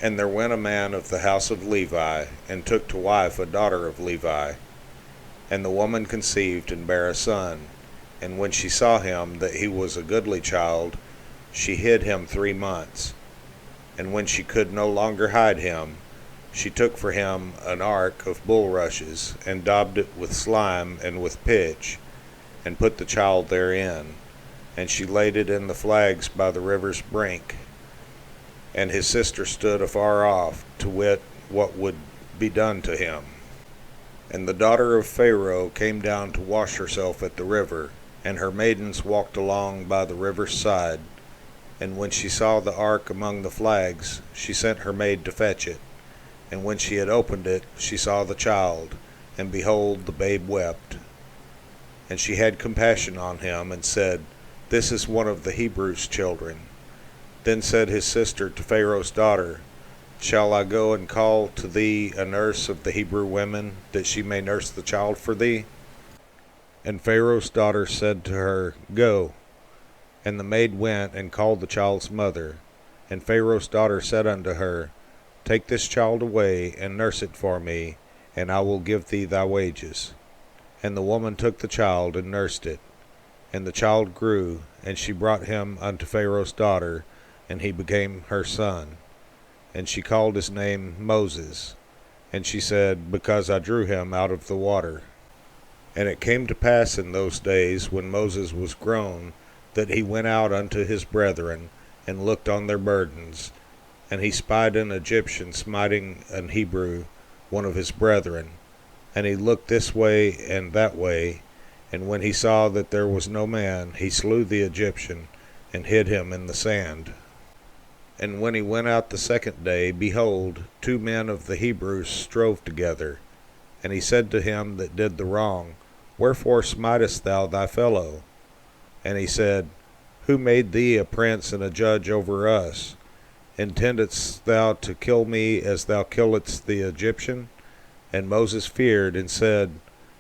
And there went a man of the house of Levi, and took to wife a daughter of Levi. And the woman conceived and bare a son. And when she saw him that he was a goodly child, she hid him 3 months. And when she could no longer hide him, she took for him an ark of bulrushes, and daubed it with slime and with pitch, and put the child therein. And she laid it in the flags by the river's brink. And his sister stood afar off, to wit what would be done to him. And the daughter of Pharaoh came down to wash herself at the river, and her maidens walked along by the river's side. And when she saw the ark among the flags, she sent her maid to fetch it. And when she had opened it, she saw the child, and behold, the babe wept. And she had compassion on him, and said, This is one of the Hebrews' children. Then said his sister to Pharaoh's daughter, Shall I go and call to thee a nurse of the Hebrew women, that she may nurse the child for thee? And Pharaoh's daughter said to her, Go. And the maid went and called the child's mother. And Pharaoh's daughter said unto her, Take this child away, and nurse it for me, and I will give thee thy wages. And the woman took the child, and nursed it. And the child grew, and she brought him unto Pharaoh's daughter, and he became her son. And she called his name Moses. And she said, Because I drew him out of the water. And it came to pass in those days, when Moses was grown, that he went out unto his brethren, and looked on their burdens. And he spied an Egyptian smiting an Hebrew, one of his brethren. And he looked this way and that way, and when he saw that there was no man, he slew the Egyptian, and hid him in the sand. And when he went out the second day, behold, 2 men of the Hebrews strove together. And he said to him that did the wrong, Wherefore smitest thou thy fellow? And he said, Who made thee a prince and a judge over us? Intendest thou to kill me as thou killedst the Egyptian? And Moses feared, and said,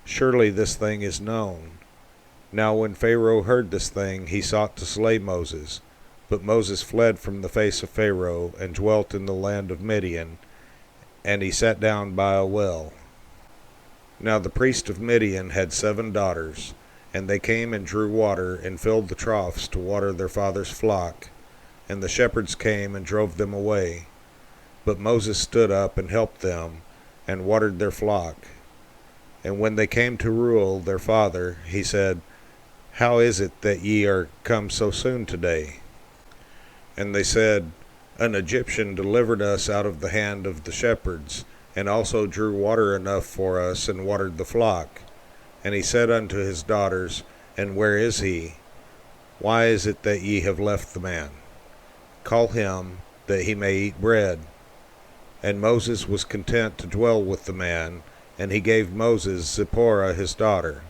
Surely this thing is known. Now when Pharaoh heard this thing, he sought to slay Moses. But Moses fled from the face of Pharaoh, and dwelt in the land of Midian, and he sat down by a well. Now the priest of Midian had 7 daughters, and they came and drew water, and filled the troughs to water their father's flock. And the shepherds came and drove them away. But Moses stood up and helped them, and watered their flock. And when they came to Reuel their father, he said, How is it that ye are come so soon today? And they said, An Egyptian delivered us out of the hand of the shepherds, and also drew water enough for us, and watered the flock. And he said unto his daughters, And where is he? Why is it that ye have left the man? Call him, that he may eat bread. And Moses was content to dwell with the man, and he gave Moses Zipporah his daughter.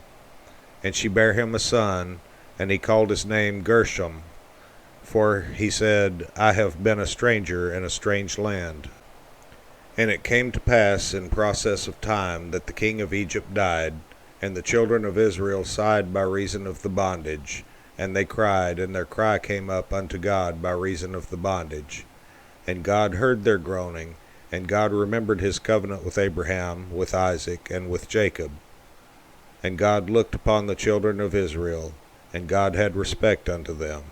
And she bare him a son, and he called his name Gershom, for he said, I have been a stranger in a strange land. And it came to pass in process of time that the king of Egypt died, and the children of Israel sighed by reason of the bondage, and they cried, and their cry came up unto God by reason of the bondage. And God heard their groaning, and God remembered his covenant with Abraham, with Isaac, and with Jacob. And God looked upon the children of Israel, and God had respect unto them.